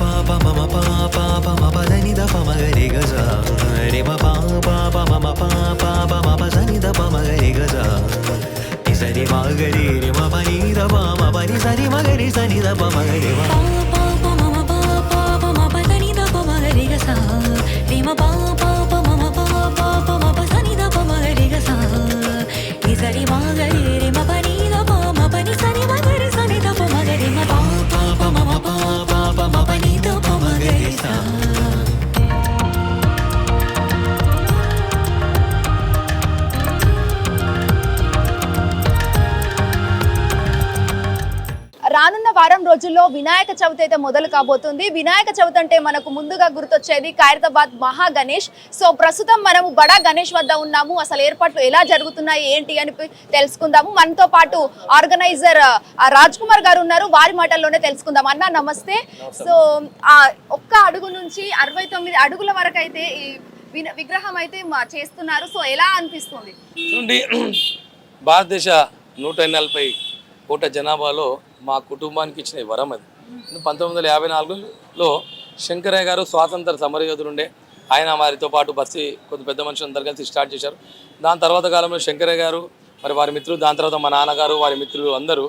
పాప మమ పాప పమ పదని ద పమ గరి గజ రే మ పాప మమ పాప మమ సని ద పమ గరి గజ ని సరి మ గరి రే మ పని ద పమ పని సరి మ గరి సని ద పమ గరి మ పాప మమ పాప పమ పదని ద పమ గరి గజ రే మ పాప మమ పాప పమ సని ద పమ గరి గజ ని సరి మ గరి రే మ పని ద పమ పని సరి మ గరి సని ద పమ గరి మ పాప మమ పాప పమ పని ద పమ గరి స రానున్న వారం రోజుల్లో వినాయక చవితి అయితే మొదలు కాబోతుంది. వినాయక చవితి అంటే మనకు ముందుగా గుర్తొచ్చేది ఖైరతాబాద్ మహా గణేష్. సో ప్రస్తుతం మనము బడా గణేష్ వద్ద ఉన్నాము. అసలు ఏర్పాట్లు ఎలా జరుగుతున్నాయి ఏంటి అని తెలుసుకుందాము. మనతో పాటు ఆర్గనైజర్ రాజ్ కుమార్ గారు ఉన్నారు, వారి మాటల్లోనే తెలుసుకుందాం. అన్న నమస్తే. సో ఒక్క అడుగు నుంచి 69 అడుగుల వరకు అయితే ఈ విగ్రహం అయితే చేస్తున్నారు. సో ఎలా అనిపిస్తుంది? భారతదేశ 140 కోట్ల జనాభాలో మా కుటుంబానికి ఇచ్చిన వరం అది. 1954లో శంకరయ్య గారు స్వాతంత్ర సమరయోధులుండే, ఆయన వారితో పాటు బస్సి కొద్ది పెద్ద మనుషులు అందరు కలిసి స్టార్ట్ చేశారు. దాని తర్వాత కాలంలో శంకరయ్య గారు మరి వారి మిత్రులు, దాని తర్వాత మా నాన్నగారు వారి మిత్రులు అందరూ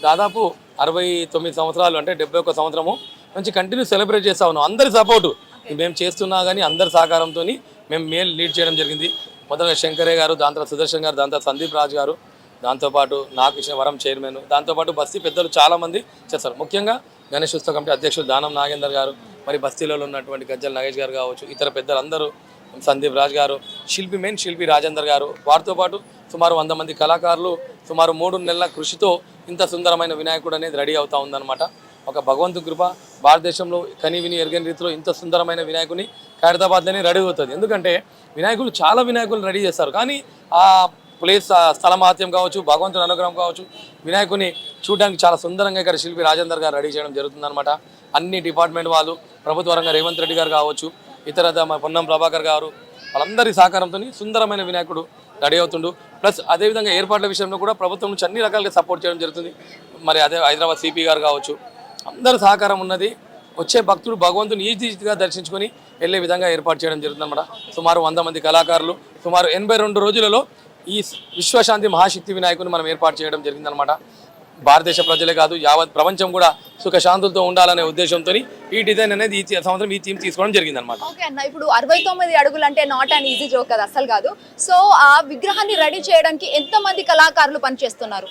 దాదాపు 69 సంవత్సరాలు అంటే 71 సంవత్సరము నుంచి కంటిన్యూ సెలబ్రేట్ చేస్తా ఉన్నాం. అందరి సపోర్టు మేము చేస్తున్నా కానీ అందరి సహకారంతో మేము లీడ్ చేయడం జరిగింది. మొదటగా శంకరయ్య గారు, దాని తర్వాత సుదర్శన్ గారు, దాని తర్వాత సందీప్ రాజ్ గారు, దాంతోపాటు నాకు ఇచ్చిన వరం చైర్మన్, దాంతోపాటు బస్తీ పెద్దలు చాలామంది చేస్తారు. ముఖ్యంగా గణేష్ ఉత్సవ కమిటీ అధ్యక్షుడు దానం నాగేందర్ గారు, మరి బస్తీలో ఉన్నటువంటి గజ్జల నాగేష్ గారు కావచ్చు, ఇతర పెద్దలు అందరూ, సందీప్ రాజ్ గారు, మెయిన్ శిల్పి రాజేందర్ గారు, వారితో పాటు సుమారు 100 మంది కళాకారులు, సుమారు 3 నెలల కృషితో ఇంత సుందరమైన వినాయకుడు అనేది రెడీ అవుతా ఉందన్నమాట. ఒక భగవంతు కృప, భారతదేశంలో కనివిని ఎరగని రీతిలో ఇంత సుందరమైన వినాయకుని ఖైరతాబాద్లోనే రెడీ అవుతుంది. ఎందుకంటే వినాయకులు చాలా వినాయకులు రెడీ చేస్తారు, కానీ ఆ ప్లేస్ స్థల మహత్యం కావచ్చు, భగవంతుని అనుగ్రహం కావచ్చు, వినాయకుని చూడడానికి చాలా సుందరంగా ఇక్కడ శిల్పి రాజేందర్ గారు రెడీ చేయడం జరుగుతుందన్నమాట. అన్ని డిపార్ట్మెంట్ వాళ్ళు, ప్రభుత్వ రంగ రేవంత్ రెడ్డి గారు కావచ్చు, ఇతర పొన్నం ప్రభాకర్ గారు, వాళ్ళందరి సహకారంతో సుందరమైన వినాయకుడు రెడీ అవుతుండు. ప్లస్ అదేవిధంగా ఏర్పాట్ల విషయంలో కూడా ప్రభుత్వం నుంచి అన్ని రకాలుగా సపోర్ట్ చేయడం జరుగుతుంది. మరి అదే హైదరాబాద్ సిపి గారు కావచ్చు, అందరి సహకారం ఉన్నది. వచ్చే భక్తుడు భగవంతుని ఈజీగా దర్శించుకొని వెళ్ళే విధంగా ఏర్పాటు చేయడం జరుగుతుందన్నమాట. సుమారు 100 మంది కళాకారులు, సుమారు 82 రోజులలో ఈ విశ్వశాంతి మహాశక్తి వినాయకుని మనం ఏర్పాటు చేయడం జరిగిందనమాట. భారతదేశ ప్రజలే కాదు, యావత్ ప్రపంచం కూడా సుఖశాంతులతో ఉండాలనే ఉద్దేశంతో ఈ డిజైన్ అనేది ఈ సంవత్సరం ఈ థీమ్ తీసుకోవడం జరిగిందనమాట. ఓకే అన్న, ఇప్పుడు 69 అడుగులు అంటే నాట్ అండ్ ఈజీ జోక్ కదా, అసలు కాదు. సో ఆ విగ్రహాన్ని రెడీ చేయడానికి ఎంతమంది కళాకారులు పనిచేస్తున్నారు?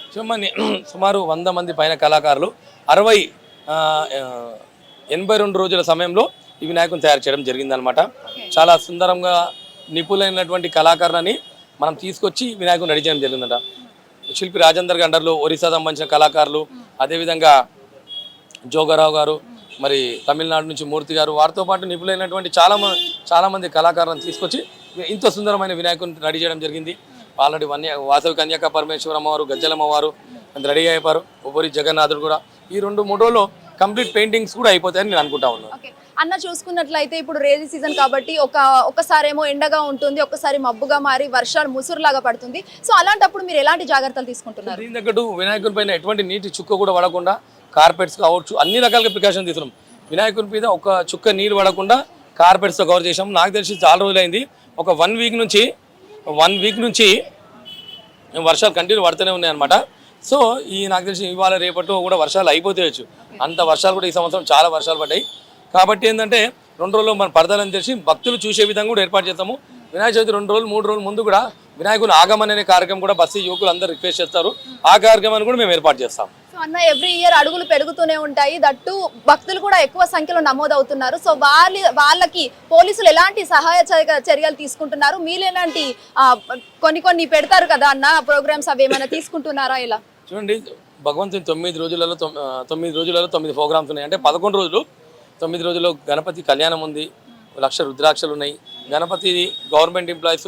సుమారు 100 మంది పైన కళాకారులు 82 రోజుల సమయంలో ఈ వినాయకుని తయారు చేయడం జరిగిందనమాట. చాలా సుందరంగా నిపుణులైనటువంటి కళాకారులని మనం తీసుకొచ్చి వినాయకుని రెడీ చేయడం జరిగిందట. శిల్పి రాజేందర్ గారి అండర్లో ఒరిస్సా సంబంధించిన కళాకారులు, అదేవిధంగా జోగారావు గారు, మరి తమిళనాడు నుంచి మూర్తి గారు, వారితో పాటు నిపుణులైనటువంటి చాలామంది కళాకారులను తీసుకొచ్చి ఇంత సుందరమైన వినాయకుని రెడీ చేయడం జరిగింది. ఆల్రెడీ వాసవి కన్యాక పరమేశ్వరమ్మ వారు, గజ్జలమ్మ వారు రెడీ అయిపోయారు. ఉపరి జగన్నాథుడు కూడా ఈ 2-3 రోజుల్లో కంప్లీట్ పెయింటింగ్స్ కూడా అయిపోతాయని నేను అనుకుంటా ఉన్నాను. అన్న చూసుకున్నట్లయితే ఇప్పుడు రేజీ సీజన్ కాబట్టి ఒక్కసారి ఏమో ఎండగా ఉంటుంది, ఒక్కసారి మబ్బుగా మారి వర్షాలు ముసురులాగా పడుతుంది. సో అలాంటప్పుడు మీరు ఎలాంటి జాగ్రత్తలు తీసుకుంటున్నారు? దీని తగ్గట్టు వినాయకుని పైన ఎటువంటి నీటి చుక్క కూడా పడకుండా కార్పెట్స్ కావచ్చు, అన్ని రకాలుగా ప్రికాషన్ తీసుకున్నాం. వినాయకుని మీద ఒక చుక్క నీరు పడకుండా కార్పెట్స్తో కవర్ చేసాం. నాకు తెలిసి చాలా రోజులైంది, ఒక 1 వీక్ నుంచి వర్షాలు కంటిన్యూ పడుతూనే ఉన్నాయి అనమాట. సో నాకు తెలిసి ఇవాళ రేపట్లో కూడా వర్షాలు అయిపోతేయచ్చు. అంత వర్షాలు కూడా ఈ సంవత్సరం చాలా వర్షాలు పడ్డాయి. కాబట్టి ఏంటంటే 2 రోజుల్లో మన పడతాలని తెలిసి భక్తులు చూసే విధంగా కూడా ఏర్పాటు చేస్తాము. వినాయక చవితి 2 రోజులు 3 రోజుల ముందు కూడా వినాయకుని ఆగమన అనే కార్యక్రమం కూడా బస్సు యువకులు అందరూ రిక్వెస్ట్ చేస్తారు. ఆ కార్యక్రమాన్ని కూడా మేము ఏర్పాటు చేస్తాం. సో అన్న, ఎవ్రీ ఇయర్ అడుగులు పెరుగుతూనే ఉంటాయి, దట్టు భక్తులు కూడా ఎక్కువ సంఖ్యలో నమోదవుతున్నారు. సో వాళ్ళకి పోలీసులు ఎలాంటి సహాయ చర్యలు తీసుకుంటున్నారు? మీరు ఎలాంటి కొన్ని పెడతారు కదా అన్న ప్రోగ్రామ్స్, అవి ఏమైనా తీసుకుంటున్నారా? ఇలా చూడండి, భగవంతుని 9 రోజులలో 9 ప్రోగ్రామ్స్ ఉన్నాయి. అంటే 11 రోజులు, 9 రోజుల్లో గణపతి కళ్యాణం ఉంది, 1,00,000 రుద్రాక్షలు ఉన్నాయి. గణపతి గవర్నమెంట్ ఎంప్లాయీస్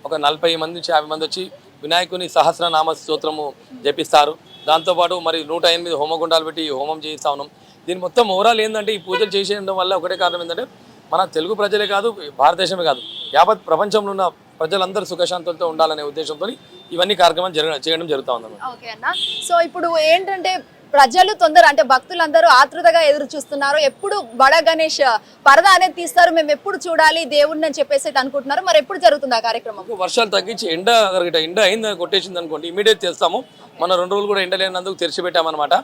ఒక 40 మంది నుంచి 50 మంది వచ్చి వినాయకుని సహస్రనామ స్తోత్రము జపిస్తారు. దాంతోపాటు మరి 108 హోమగుండాలు పెట్టి హోమం చేయిస్తా ఉన్నాం. దీని మొత్తం ఓవరాల్ ఏంటంటే ఈ పూజలు చేసేయడం వల్ల ఒకటే కారణం ఏంటంటే మన తెలుగు ప్రజలే కాదు, భారతదేశమే కాదు, యావత్ ప్రపంచంలో ఉన్న ప్రజలందరూ సుఖశాంతులతో ఉండాలనే ఉద్దేశంతో ఇవన్నీ కార్యక్రమాలు చేయడం జరుగుతూ ఉందన్నమాట. ఓకే అన్న, సో ఇప్పుడు ఏంటంటే ప్రజలు అంటే భక్తులందరూ ఆతృతగా ఎదురు చూస్తున్నారు. ఎప్పుడు బడా గణేష్ పరదా అనేది తీస్తారు, మేము ఎప్పుడు చూడాలి దేవుడిని అని చెప్పేసి అయితే అనుకుంటున్నారు. మరి ఎప్పుడు జరుగుతుంది ఆ కార్యక్రమం? వర్షాలు తగ్గించి ఎండ అయింది కొట్టేసింది అనుకోండి, ఇమీడియట్ చేస్తాము. మన 2 రోజులు కూడా ఎండ లేనందుకు తెరిచిపెట్టామన్నమాట.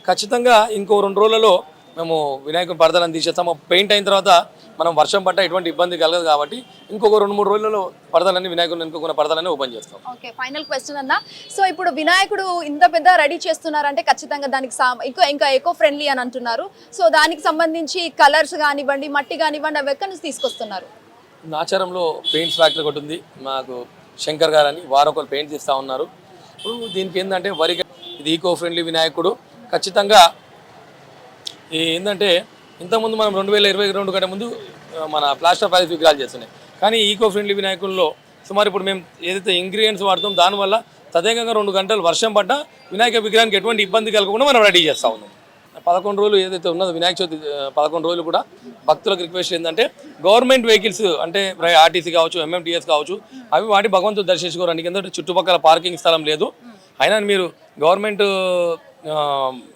ఖచ్చితంగా ఇంకో 2 రోజులలో మేము వినాయకుని పరదాలను తీసేస్తాము. పెయింట్ అయిన తర్వాత మనం వర్షం పట్ట ఎటువంటి ఇబ్బంది కలగదు కాబట్టి ఇంకొక 2-3 రోజులలో పరదాలన్నీ వినాయకుని ఇంకొక పరదాలన్నీ ఓపెన్ చేస్తాం. ఓకే, ఫైనల్ క్వశ్చన్ అన్న. సో ఇప్పుడు వినాయకుడు ఇంత పెద్ద రెడీ చేస్తున్నారంటే ఖచ్చితంగా దానికి ఇంకా ఎకో ఫ్రెండ్లీ అని అంటున్నారు. సో దానికి సంబంధించి కలర్స్ కానివ్వండి, మట్టి కానివ్వండి, అవి ఎక్కడి నుంచి తీసుకొస్తున్నారు? నాచారంలో పెయింట్స్ ఫ్యాక్టరీ ఒకటి ఉంది మాకు, శంకర్ గారు అని, వారు ఒకరు పెయింట్ తీస్తూ ఉన్నారు. ఇప్పుడు దీనికి ఏంటంటే ఇది ఈకో ఫ్రెండ్లీ వినాయకుడు. ఖచ్చితంగా ఏంటంటే ఇంతకుముందు మనం 2022 కంటే ముందు మన ప్లాస్టర్ ఆఫ్ ప్యారిస్ విగ్రహాలు చేస్తున్నాయి. కానీ ఈకో ఫ్రెండ్లీ వినాయకుల్లో సుమారు ఇప్పుడు మేము ఏదైతే ఇంగ్రీడియంట్స్ వాడతాం దానివల్ల తదేకంగా 2 గంటలు వర్షం పడ్డ వినాయక విగ్రహానికి ఎటువంటి ఇబ్బంది కలగకుండా మనం రెడీ చేస్తూ ఉన్నాం. 11 రోజులు ఏదైతే ఉన్నదో వినాయక చవితి 11 రోజులు కూడా భక్తులకు రిక్వెస్ట్ ఏంటంటే గవర్నమెంట్ వెహికల్స్ అంటే ఆర్టీసీ కావచ్చు, ఎంఎంటీఎస్ కావచ్చు, అవి వాటి భగవంతుడు దర్శించుకోవడానికి, ఎందుకంటే చుట్టుపక్కల పార్కింగ్ స్థలం లేదు. అయినా మీరు గవర్నమెంట్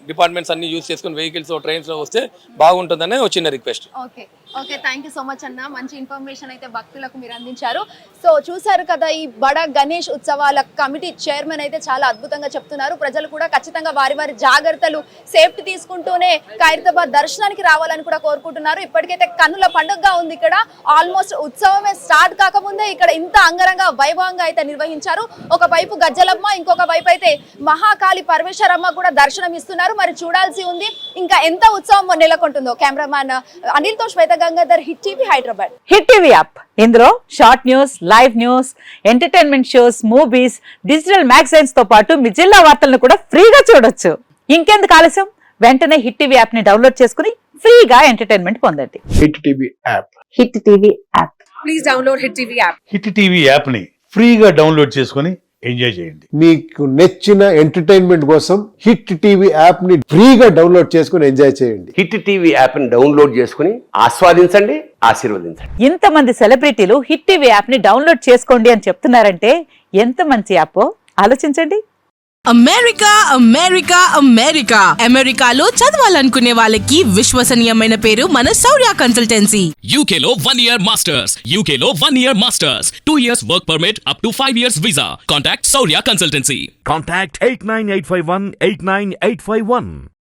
డిపార్ట్మెంట్స్ అన్ని యూజ్ చేసుకుని వెహికల్స్ ట్రైన్స్లో వస్తే బాగుంటుందనే వచ్చిన request. Okay okay, thank you so much అన్న. మంచి ఇన్ఫర్మేషన్ అయితే భక్తులకు మీరు అందించారు. సో చూసారు కదా, ఈ బడా గణేష్ ఉత్సవాల కమిటీ చైర్మన్ అయితే చాలా అద్భుతంగా చెప్తున్నారు. ప్రజలు కూడా ఖచ్చితంగా వారి జాగ్రత్తలు సేఫ్టీ తీసుకుంటూనే ఖైరతాబాద్ దర్శనానికి రావాలని కూడా కోరుకుంటున్నారు. ఇప్పటికైతే కన్నుల పండుగగా ఉంది ఇక్కడ. ఆల్మోస్ట్ ఉత్సవమే స్టార్ట్ కాకముందే ఇక్కడ ఇంత అంగరంగ వైభవంగా అయితే నిర్వహించారు. ఒకవైపు గజ్జలమ్మ, ఇంకొక వైపు అయితే మహాకాళి పరమేశ్వరమ్మ కూడా దర్శనం ఇస్తున్నారు. మరి చూడాల్సి ఉంది ఇంకా ఎంత ఉత్సవం నెలకొంటుందో. కెమెరామ్యాన్ అనిల్ తో Shweta Gangadhar, hit TV Hyderabad. Hit TV app, ఇందులో short news, live news, entertainment shows, movies, digital magazines తో పాటు మీ జిల్లా వార్తలను కూడా ఫ్రీగా చూడొచ్చు. ఇంకెందుకు ఆలస్యం, వెంటనే హిట్ టీవీ యాప్ ని డౌన్లోడ్ చేసుకుని ఫ్రీగా ఎంటర్టైన్మెంట్ పొందండి. Hit TV app. Hit TV app. Please download hit TV app. Hit TV app ని ఫ్రీగా డౌన్లోడ్ చేసుకుని ఎంజాయ్ చేయండి. మీకు నచ్చిన ఎంటర్టైన్మెంట్ కోసం హిట్ టీవీ యాప్ ని ఫ్రీగా డౌన్లోడ్ చేసుకుని ఎంజాయ్ చేయండి. హిట్ టీవీ యాప్ ని డౌన్లోడ్ చేసుకుని ఆస్వాదించండి, ఆశీర్వదించండి. ఇంతమంది సెలబ్రిటీలు హిట్ టీవీ యాప్ ని డౌన్లోడ్ చేసుకోండి అని చెప్తున్నారంటే ఎంత మంచి యాప్ ఆలోచించండి. అమెరికా అమెరికా అమెరికా అమెరికాలో చదవాలనుకునే వాళ్ళకి విశ్వసనీయమైన పేరు మన శౌర్య కన్సల్టెన్సీ. UK లో 1 year masters. UK లో 1 year masters. 2 years work permit up to 5 years visa. Contact Saurya Consultancy. Contact 89851 89851.